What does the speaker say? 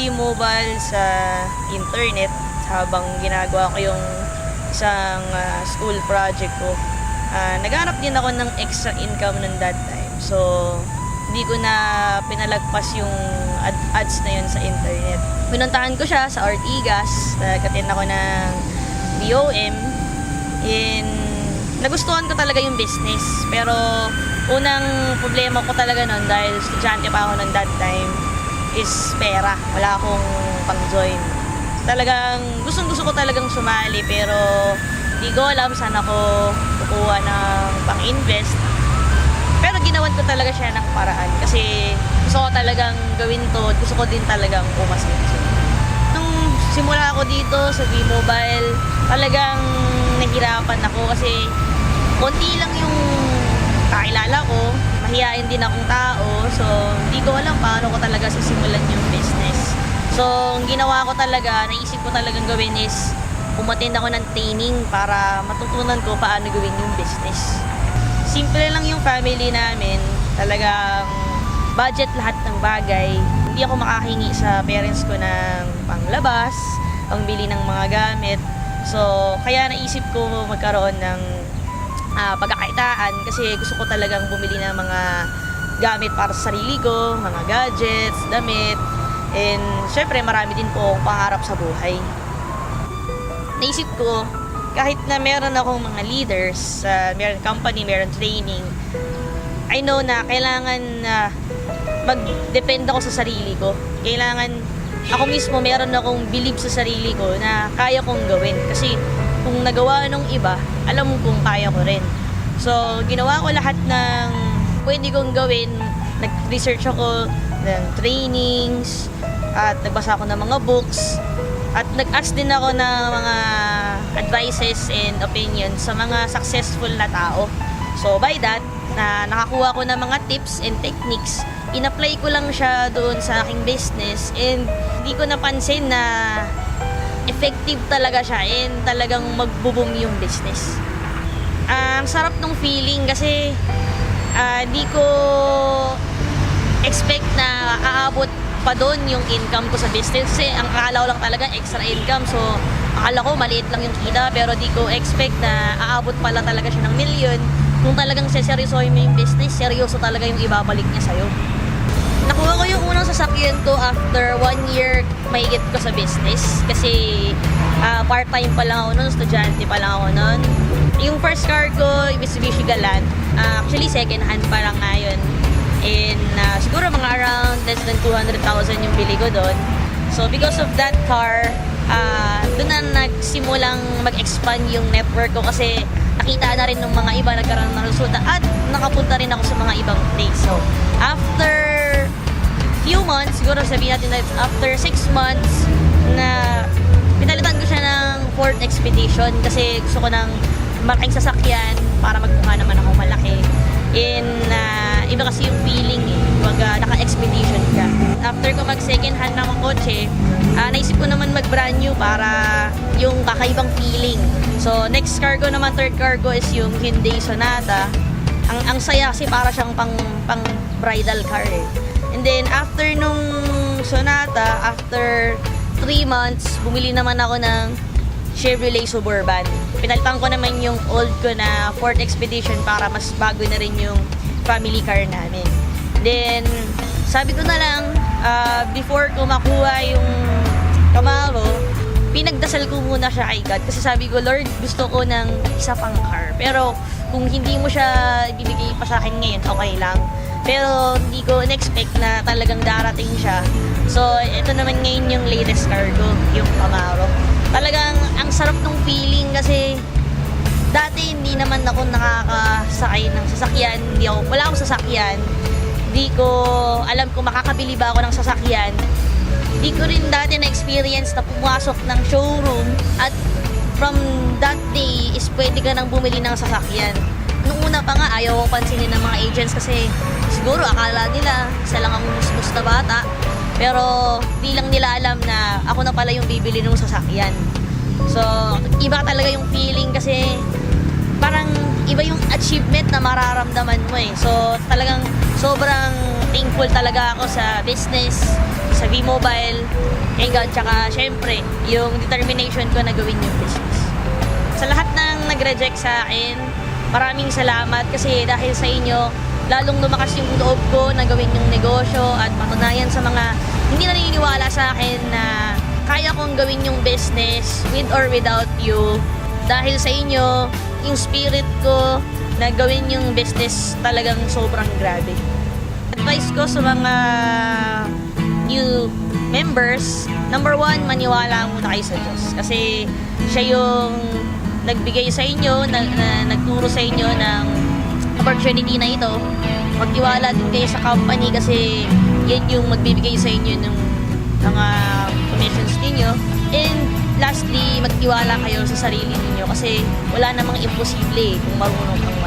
V-Mobile sa internet habang ginagawa ko yung isang school project ko. Naghanap din ako ng extra income ng that time. So, hindi ko na pinalagpas yung ads na yun sa internet. Pinuntahan ko siya sa Ortigas, nag-attend ako ng BOM, nagustuhan ko talaga yung business. Pero, unang problema ko talaga nun, dahil estudyante pa ako nun that time, is pera. Wala akong pang-join. Talagang, gustong-gusto ko talagang sumali, pero di ko alam saan ako kukuha ng pang-invest. Pero ginawan ko talaga siya ng paraan kasi gusto ko talagang gawin to, gusto ko din talagang pumasenso. Nung simula ako dito sa V-Mobile, talagang nahirapan ako kasi konti lang yung kakilala ko, mahihain din akong tao, so hindi ko alam paano ko talaga sisimulan yung business. So, ang ginawa ko talaga, naisip ko talagang gawin is umattend ako ng training para matutunan ko paano gawin yung business. Simple lang yung family namin, talagang budget lahat ng bagay. Hindi ako makahingi sa parents ko ng panglabas, pangbili ng mga gamit. So, kaya naisip ko magkaroon ng pagkakaitaan kasi gusto ko talagang bumili ng mga gamit para sa sarili ko, mga gadgets, damit, and syempre marami din po akong pangarap sa buhay. Naisip ko, kahit na meron akong mga leaders, meron company, meron training, I know na kailangan mag-depend ako sa sarili ko. Kailangan ako mismo meron akong believe sa sarili ko na kaya kong gawin. Kasi kung nagawa ng iba, alam mo kung kaya ko rin. So, ginawa ko lahat ng pwede kong gawin. Nag-research ako ng trainings, at nagbasa ako ng mga books, at nag-ask din ako ng mga advices and opinions sa mga successful na tao. So by that, nakakuha ko ng mga tips and techniques, in-apply ko lang siya doon sa aking business, and hindi ko napansin na effective talaga siya and talagang magbo-boom yung business. Ang sarap ng feeling kasi hindi ko expect na aabot pa doon yung income ko sa business kasi ang akala ko lang talaga extra income, so akala ko maliit lang yung kita, pero di ko expect na aabot pala talaga siya ng milyon. Kung talagang seryosohin mo yung business, seryoso talaga yung ibabalik niya sa'yo. Nakuha ko yung unang sasakyan ko after 1 year mahigit ko sa business kasi part-time pa lang ako noon, estudyante pa lang ako noon. Yung first car ko, Mitsubishi Galant, actually second hand pa lang ngayon. And siguro mga around less than 200,000 yung bili ko doon. So because of that car, doon na nagsimulang mag-expand yung network ko kasi nakita na rin ng mga iba, nagkaroon ng resulta at nakapunta rin ako sa mga ibang place. So after few months, siguro sabihin natin na after 6 months, na pinalitan ko siya ng Ford Expedition kasi gusto ko ng malaking sasakyan para magmukha naman ako malaki. Iba kasi yung feeling pag naka-expedition ka. After ko mag-second hand ng kotse, naisip ko naman mag-brand new para yung kakaibang feeling. So, next car ko naman, third car ko is yung Hyundai Sonata. Ang saya kasi para siyang pang bridal car eh. And then, after nung Sonata, after 3 months, bumili naman ako ng Chevrolet Suburban. Pinalitan ko naman yung old ko na Ford Expedition para mas bago na rin yung family car namin. Then, sabi ko na lang, before ko makuha yung Camaro, pinagdasal ko muna siya kay God. Kasi sabi ko, Lord, gusto ko ng isa pang car. Pero, kung hindi mo siya ibibigay pa sa akin ngayon, okay lang. Pero, hindi ko in-expect na talagang darating siya. So, ito naman ngayon yung latest car ko, yung Camaro. Talagang, ang sarap ng feeling kasi dati hindi naman ako nakakasakay ng sasakyan. Wala akong sasakyan. Hindi ko alam kung makakabili ba ako ng sasakyan. Hindi ko rin dati na-experience na pumasok ng showroom at from that day is pwede ka nang bumili ng sasakyan. Nung una pa nga, ayaw ko pansinin ng mga agents kasi siguro akala nila isa lang ang musmus na bata. Pero di lang nila alam na ako na pala yung bibili ng sasakyan. So, iba talaga yung feeling kasi parang iba yung achievement na mararamdaman mo eh. So, talagang sobrang thankful talaga ako sa business, sa V-Mobile, kay God, tsaka syempre, yung determination ko na gawin yung business. Sa lahat ng nag-reject sa akin, maraming salamat kasi dahil sa inyo, lalong lumakas yung loob ko na gawin yung negosyo at patunayan sa mga hindi naniniwala sa akin na kaya kong gawin yung business with or without you. Dahil sa inyo, yung spirit ko na gawin yung business talagang sobrang grabe. Advice ko sa mga new members, number one, maniwala muna kayo sa Diyos. Kasi siya yung nagbigay sa inyo, nagturo sa inyo ng opportunity na ito. Magtiwala din kayo sa company kasi yan yung magbibigay sa inyo ng mga commissions ninyo. And lastly, magtiwala kayo sa sarili ninyo kasi wala namang imposible kung marunong kang